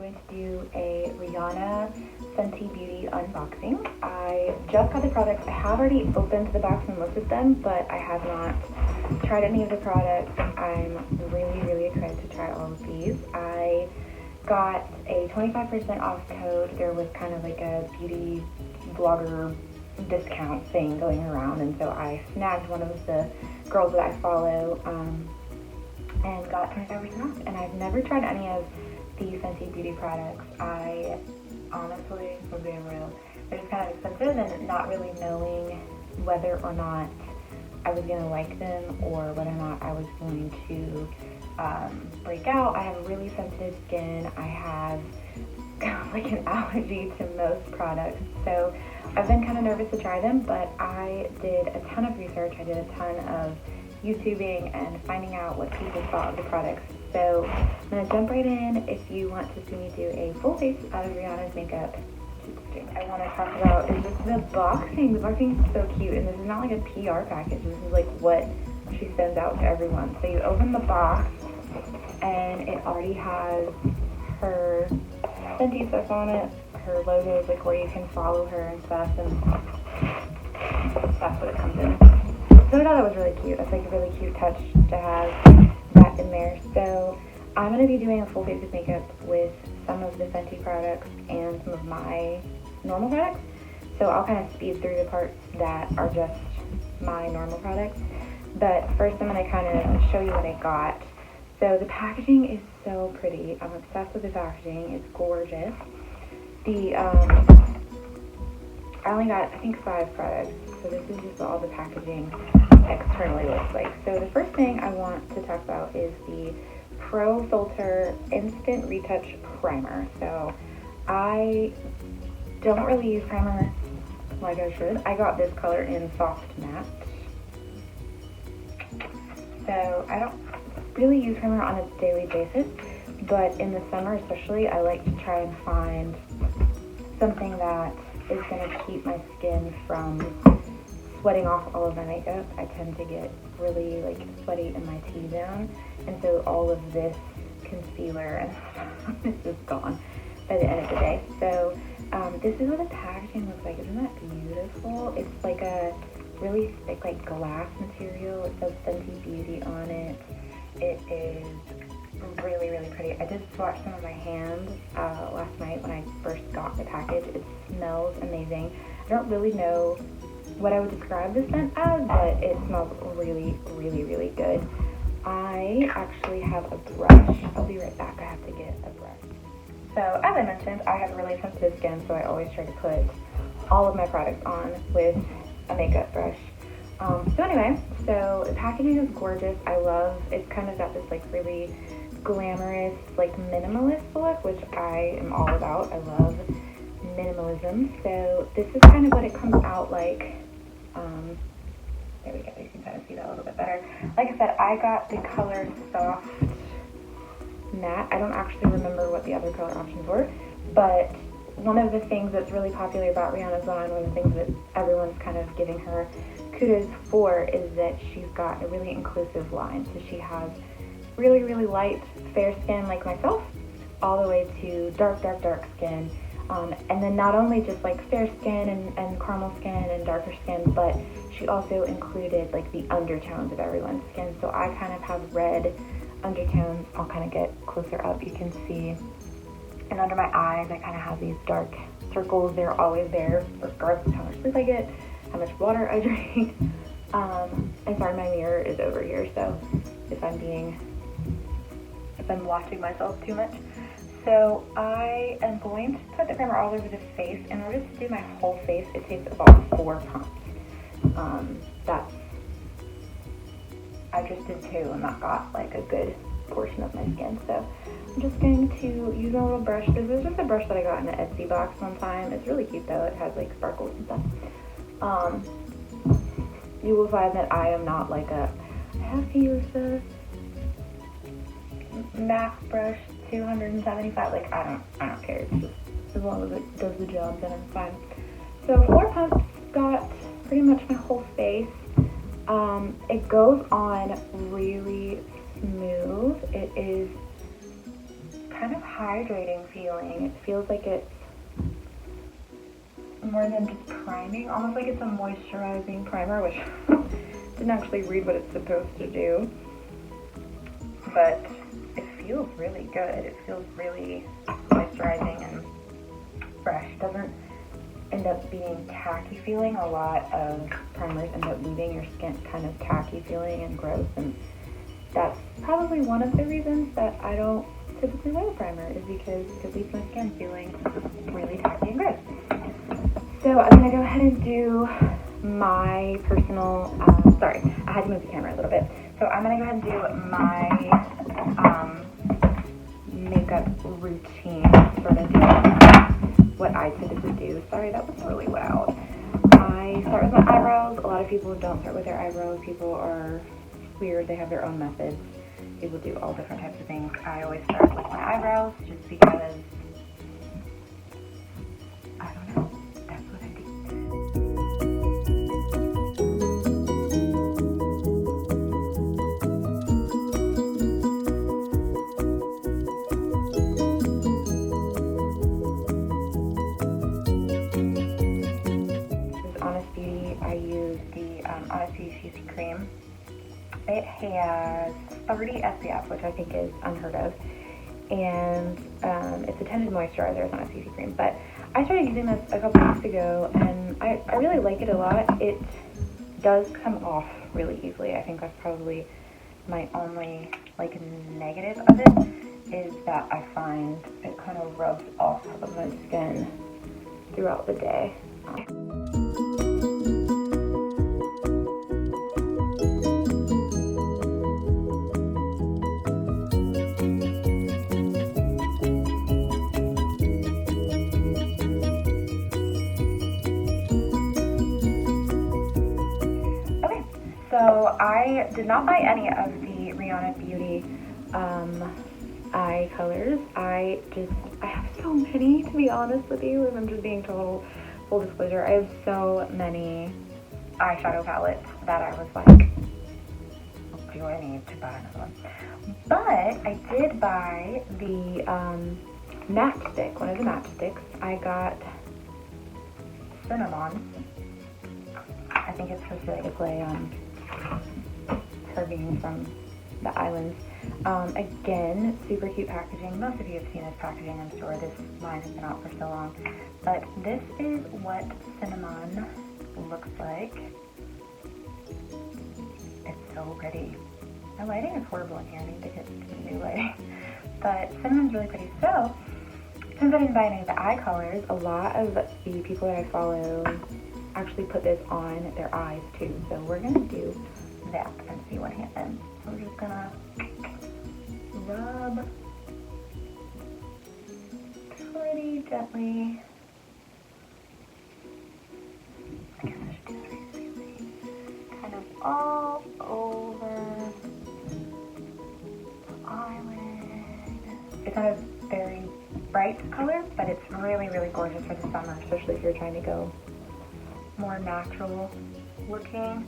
going to do a Rihanna Fenty Beauty unboxing. I just got the products. I have already opened the box and looked at them, but I have not tried any of the products. I'm really excited to try all of these. I got a 25% off code. There was kind of like a beauty blogger discount thing going around, and so I snagged one of the girls that I follow and got 25% off. And I've never tried any of the Fenty Beauty products. I honestly, for being real, they're just kind of expensive, and not really knowing whether or not I was going to like them or whether or not I was going to break out. I have really sensitive skin. I have like an allergy to most products, so I've been kind of nervous to try them, but I did a ton of research. I did a ton of YouTubing and finding out what people thought of the products. So I'm going to jump right in. If you want to see me do a full face out of Rihanna's makeup, I want to talk about is just the boxing. The boxing is so cute, and this is not like a PR package. This is like what she sends out to everyone. So you open the box, and it already has her Fenty stuff on it, her logos, like where you can follow her and stuff, and that's what it comes in. So I thought that was really cute. That's like a really cute touch to have that in there. So I'm going to be doing a full face of makeup with some of the Fenty products and some of my normal products. So I'll kind of speed through the parts that are just my normal products. But first I'm going to kind of show you what I got. So the packaging is so pretty. I'm obsessed with the packaging. It's gorgeous. I only got, I think, 5 products. So this is just what all the packaging externally looks like. So the first thing I want to talk about is the Pro Filter Instant Retouch Primer. So I don't really use primer like I should. I got this color in Soft Matte. So I don't really use primer on a daily basis, but in the summer especially, I like to try and find something that is going to keep my skin from sweating off all of my makeup. I tend to get really like sweaty in my T-zone, and so all of this concealer and stuff this is gone by the end of the day. So this is what the packaging looks like. Isn't that beautiful? It's like a really thick like glass material. It says Fenty Beauty on it. It is really pretty. I did swatch some of my hands last night when I first got the package. It smells amazing. I don't really know what I would describe the scent as, but it smells really good. I actually have a brush. I'll be right back. I have to get a brush. So as I mentioned, I have really sensitive skin, so I always try to put all of my products on with a makeup brush. So anyway, so the packaging is gorgeous. I love, it's kind of got this like really glamorous, like minimalist look, which I am all about. I love minimalism. So this is kind of what it comes out like. There we go, you can kind of see that a little bit better. Like I said, I got the color Soft Matte. I don't actually remember what the other color options were, but one of the things that's really popular about Rihanna's line, one of the things that everyone's kind of giving her kudos for, is that she's got a really inclusive line. So she has really light, fair skin like myself, all the way to dark skin. And then not only just like fair skin and caramel skin and darker skin, but she also included like the undertones of everyone's skin. So I kind of have red undertones. I'll kind of get closer up, you can see. And under my eyes, I kind of have these dark circles. They're always there, regardless of how much sleep I get, how much water I drink. And sorry, my mirror is over here, so if I'm watching myself too much. So I am going to put the primer all over the face. In order to do my whole face, it takes about 4 pumps. I just did 2, and that got like a good portion of my skin. So I'm just going to use a little brush. This is just a brush that I got in an Etsy box one time. It's really cute though. It has like sparkles and stuff. You will find that I am not like I have to use the MAC brush 275. Like I don't care. It's just as long as it does the job, then I'm fine. So 4 pumps got pretty much my whole face. It goes on really smooth. It is kind of hydrating feeling. It feels like it's more than just priming, almost like it's a moisturizing primer, which didn't actually read what it's supposed to do, but it feels really good. It feels really moisturizing and fresh. It doesn't end up being tacky feeling. A lot of primers end up leaving your skin kind of tacky feeling and gross, and that's probably one of the reasons that I don't typically wear a primer, is because it leaves my skin feeling really tacky and gross. So I'm gonna go ahead and do my personal, sorry, I had to move the camera a little bit. So I'm gonna go ahead and do my makeup routine, sort of what I typically do. Sorry, that was really loud. I start with my eyebrows. A lot of people don't start with their eyebrows. People are weird, they have their own methods. People do all different types of things. I always start with my eyebrows just because, I don't know, that's what I do. This is Honest Beauty. I use the Honest Beauty CC Cream. It has 30 SPF, which I think is unheard of, and it's a tinted moisturizer. It's not a CC cream, but I started using this a couple weeks ago, and I really like it a lot. It does come off really easily. I think that's probably my only negative of it, is that I find it kind of rubs off of my skin throughout the day. So I did not buy any of the Rihanna Beauty eye colors. I have so many, to be honest with you, if I'm just being total full disclosure. I have so many eyeshadow palettes that I was like, do I need to buy another one? But I did buy the matchstick, one of the matchsticks. I got Cinnamon. I think it's supposed to be like a play on her being from the islands. Again, super cute packaging. Most of you have seen this packaging, I'm sure. This line has been out for so long. But this is what Cinnamon looks like. It's so pretty. My lighting is horrible in here. I need to get some new lighting. But Cinnamon's really pretty. So, since I didn't buy any of the eye colors, a lot of the people that I follow actually put this on their eyes too. So we're gonna do that and see what happens. So we're just gonna rub pretty gently. I guess I should do three. Kind of all over the eyelid. It's kind of very bright color, but it's really, really gorgeous for the summer, especially if you're trying to go more natural looking.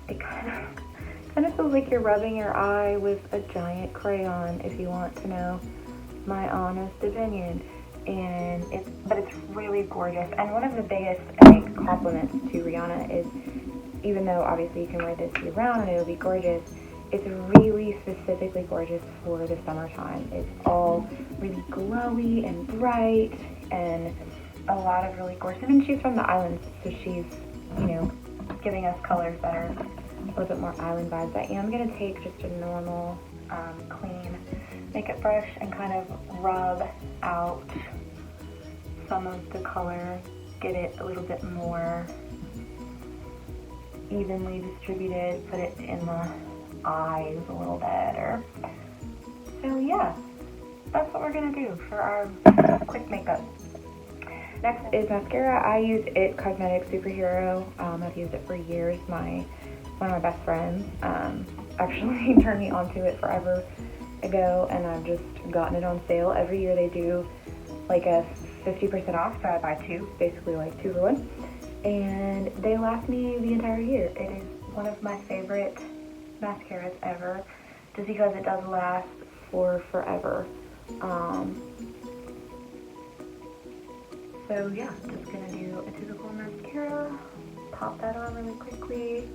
It kind of feels like you're rubbing your eye with a giant crayon, if you want to know my honest opinion. But it's really gorgeous. And one of the biggest compliments to Rihanna is, even though obviously you can wear this year round and it'll be gorgeous, it's really specifically gorgeous for the summertime. It's all really glowy and bright and a lot of really gorgeous. And she's from the islands, so she's, giving us colors that are a little bit more island vibes. I am going to take just a normal, clean makeup brush and kind of rub out some of the color, get it a little bit more evenly distributed, put it in the eyes a little better. So yeah, that's what we're going to do for our quick makeup. Next is mascara. I use It Cosmetics Superhero. I've used it for years. One of my best friends actually turned me onto it forever ago, and I've just gotten it on sale. Every year they do like a 50% off, so I buy two, basically like 2 for 1. And they last me the entire year. It is one of my favorite mascaras ever, just because it does last for forever. So yeah, just gonna do a typical mascara, pop that on really quickly.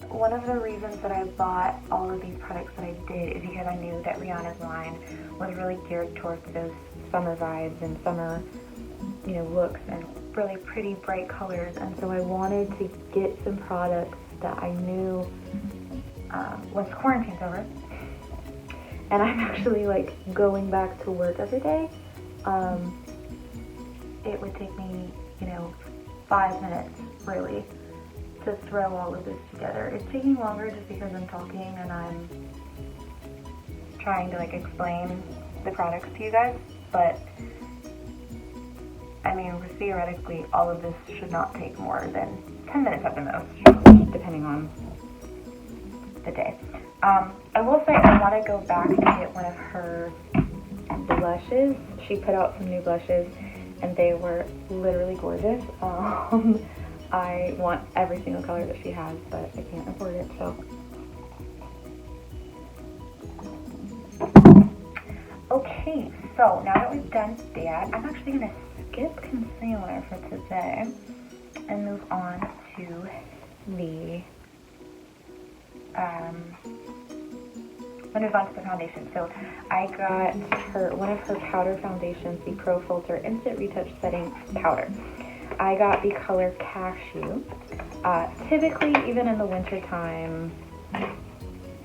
One of the reasons that I bought all of these products that I did is because I knew that Rihanna's line was really geared towards those summer vibes and summer, looks and really pretty bright colors. And so I wanted to get some products that I knew once quarantine's over, and I'm actually like going back to work every day, it would take me, 5 minutes really to throw all of this together. It's taking longer just because I'm talking and I'm trying to like explain the products to you guys, but I mean, theoretically, all of this should not take more than 10 minutes at the most, depending on the day. I will say I want to go back and get one of her blushes. She put out some new blushes, and they were literally gorgeous. I want every single color that she has, but I can't afford it, so. Okay, so now that we've done that, I'm actually going to skip concealer for today and move on to the foundation. So I got one of her powder foundations, the Pro Filter Instant Retouch Setting Powder. I got the color Cashew. Typically, even in the winter time,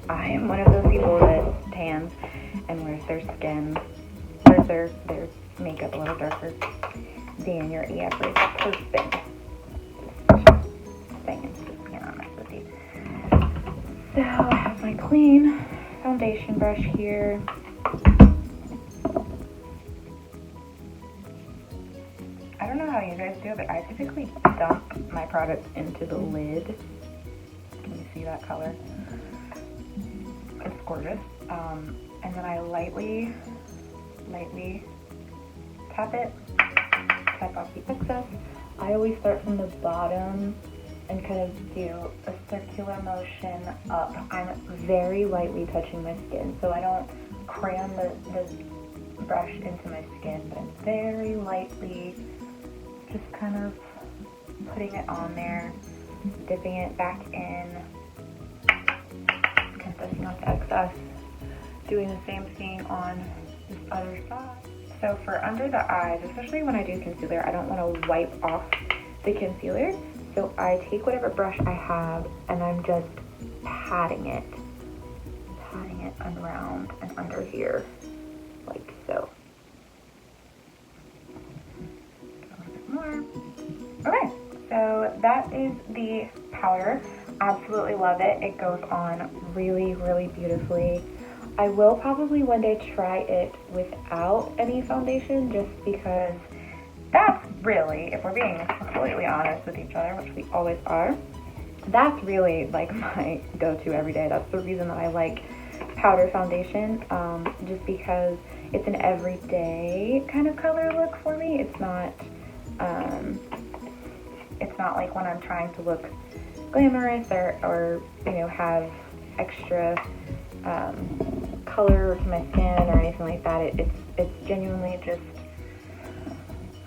I am one of those people that tans and wears their makeup a little darker than your average person. Just being honest with you. So I have my clean foundation brush here. I don't know how you guys do it, but I typically dump my product into the lid. Can you see that color? It's gorgeous. And then I lightly tap off the excess. I always start from the bottom and kind of do a circular motion up. I'm very lightly touching my skin, so I don't cram the brush into my skin, but I'm very lightly just kind of putting it on there, dipping it back in, kind of dusting off the excess, doing the same thing on this other side. So for under the eyes, especially when I do concealer, I don't want to wipe off the concealer. So I take whatever brush I have and I'm just patting it around and under here, like so. A little bit more. Okay, so that is the powder. Absolutely love it. It goes on really, really beautifully. I will probably one day try it without any foundation, just because that's really, if we're being completely honest with each other, which we always are, that's really like my go-to every day. That's the reason that I like powder foundation, just because it's an everyday kind of color look for me. It's not like when I'm trying to look glamorous or have extra color to my skin or anything like that. It's genuinely just,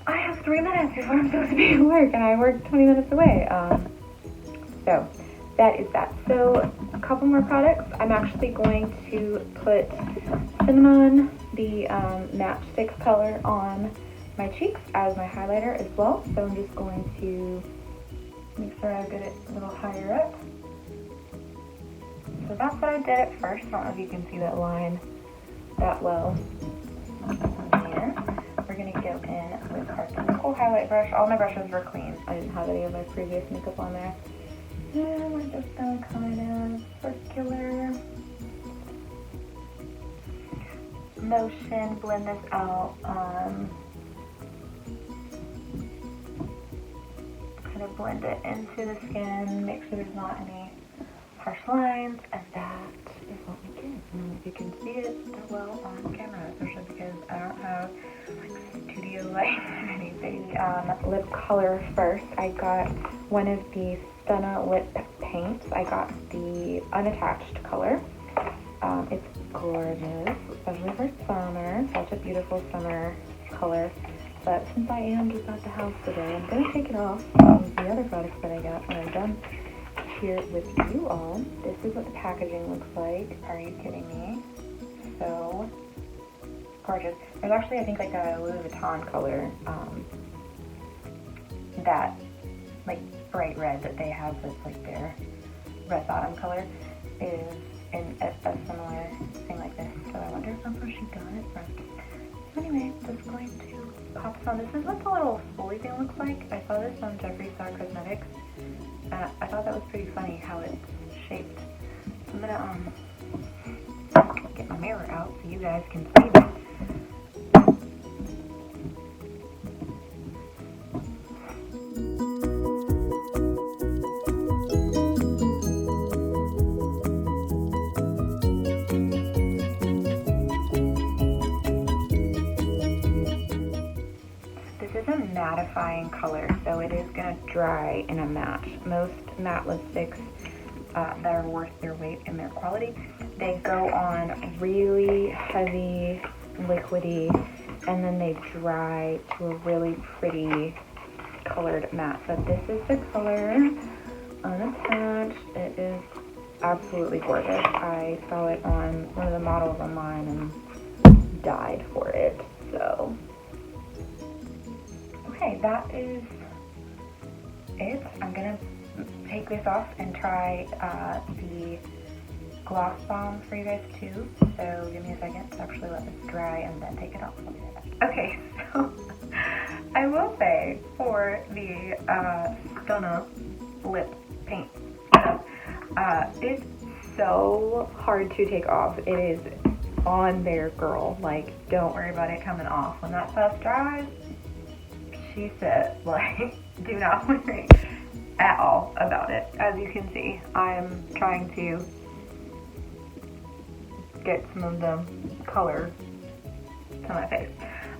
I have 3 minutes before I'm supposed to be at work and I work 20 minutes away. So that is that. So a couple more products. I'm actually going to put Cinnamon, the matchstick color, on my cheeks as my highlighter as well. So I'm just going to make sure I get it a little higher up. So that's what I did at first. I don't know if you can see that line that well. And then we're going to go in with our typical highlight brush. All my brushes were clean. I didn't have any of my previous makeup on there. And we're just going to kind of circular motion, blend this out. Kind of blend it into the skin, make sure there's not any harsh lines, and that is what we get. And if you can see it that well on camera, especially because I don't have like studio you like anything? Lip color first. I got one of the Stunna lip paints. I got the unattached color. It's gorgeous, especially for summer. Such a beautiful summer color. But since I am just at the house today, I'm going to take it off with the other products that I got when I'm done here with you all. This is what the packaging looks like. Are you kidding me? So gorgeous. There's actually, I think, like a Louis Vuitton color, that like bright red that they have that's like their red bottom color is in a similar thing like this. So I wonder if that's where she got it from. So anyway, just going to pop this on. This is what the little spoolie thing looks like. I saw this on Jeffree Star Cosmetics. I thought that was pretty funny how it's shaped. I'm gonna get my mirror out so you guys can see this. Mattifying color, so it is going to dry in a matte. Most matte lipsticks that are worth their weight in their quality, they go on really heavy, liquidy, and then they dry to a really pretty colored matte. But this is the color unattached. It is absolutely gorgeous. I saw it on one of the models online and died for it. So okay, that is it. I'm gonna take this off and try the gloss balm for you guys too. So give me a second to actually let this dry and then take it off. Okay, so I will say for the Stunna lip paint stuff, it's so hard to take off. It is on there, girl. Like, don't worry about it coming off. When that stuff dries, she said, like, do not worry at all about it. As you can see, I'm trying to get some of the color to my face.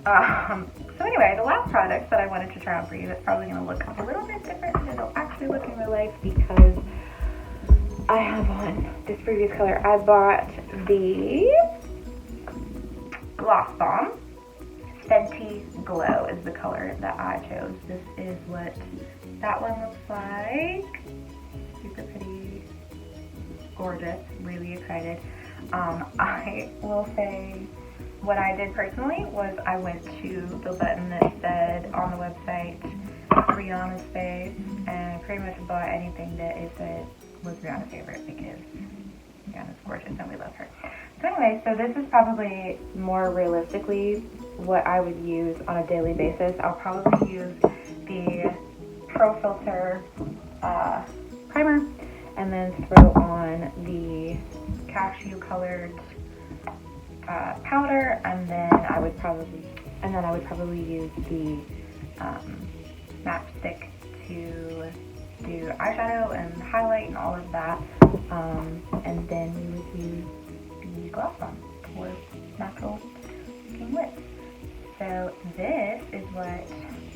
So anyway, the last product that I wanted to try on for you that's probably going to look a little bit different than it'll actually look in real life because I have on this previous color. I bought the Gloss Balm. Fenty Glow is the color that I chose. This is what that one looks like. Super pretty, gorgeous, really excited. I will say what I did personally was I went to the button that said on the website Rihanna's face and pretty much bought anything that it said was Rihanna's favorite because Rihanna's gorgeous and we love her. So anyway, so this is probably more realistically what I would use on a daily basis. I'll probably use the Pro Filter primer and then throw on the cashew colored powder, and then I would probably use the matchstick to do eyeshadow and highlight and all of that, and then we would use the gloss on for natural looking lips. So this is what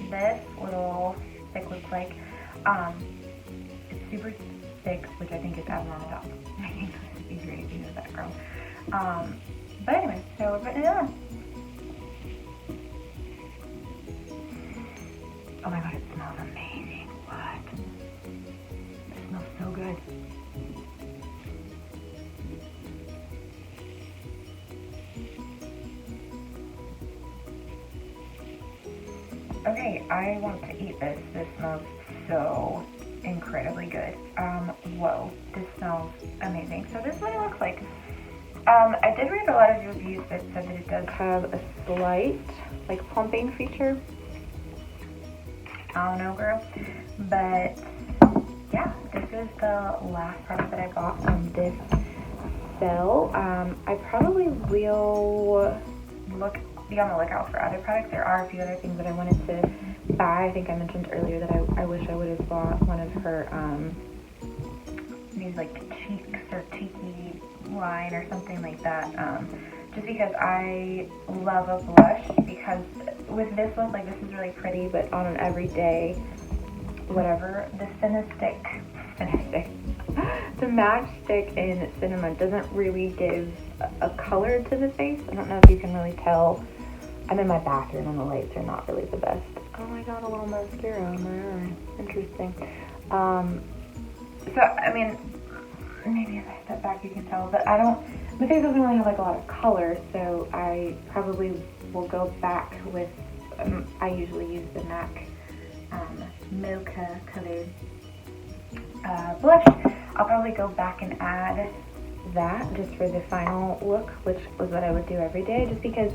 this little stick looks like. It's super thick, which I think is abnormal. I think it's easier to do that, girl. But anyway, so we're putting it on. Oh my god, it smells amazing. What? It smells so good. Okay, I want to eat this. This smells so incredibly good. Whoa, this smells amazing. So this is what it looks like. I did read a lot of reviews that said that it does have a slight, like, plumping feature. I don't know, girl. But, yeah, this is the last product that I bought from this sale. I probably will be on the lookout for other products. There are a few other things that I wanted to buy. I think I mentioned earlier that I wish I would have bought one of her, these, like, cheeks or cheeky line or something like that, just because I love a blush, because with this look, like this is really pretty, but on an everyday, whatever, the the Matchstick in Cinnamon doesn't really give a color to the face. I don't know if you can really tell. I'm in my bathroom and the lights are not really the best. Oh, I got a little mascara on my eye. Interesting. So, I mean, maybe if I step back you can tell, but my face doesn't really have like a lot of color, so I probably will go back with, I usually use the MAC Mocha colored blush. I'll probably go back and add that just for the final look, which was what I would do every day, just because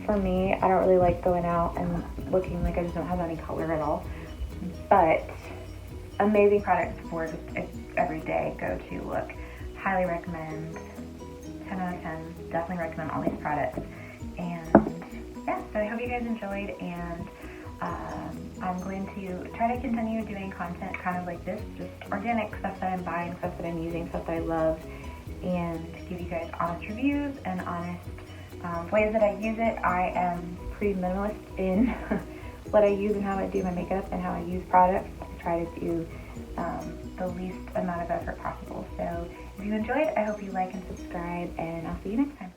for me, I don't really like going out and looking like I just don't have any color at all. But amazing product for just an everyday go-to look. Highly recommend. 10 out of 10. Definitely recommend all these products. And yeah, so I hope you guys enjoyed, and I'm going to try to continue doing content kind of like this, just organic stuff that I'm buying, stuff that I'm using, stuff that I love, and give you guys honest reviews and honest ways that I use it. I am pretty minimalist in what I use and how I do my makeup and how I use products. I try to do the least amount of effort possible. So if you enjoyed, I hope you like and subscribe, and I'll see you next time.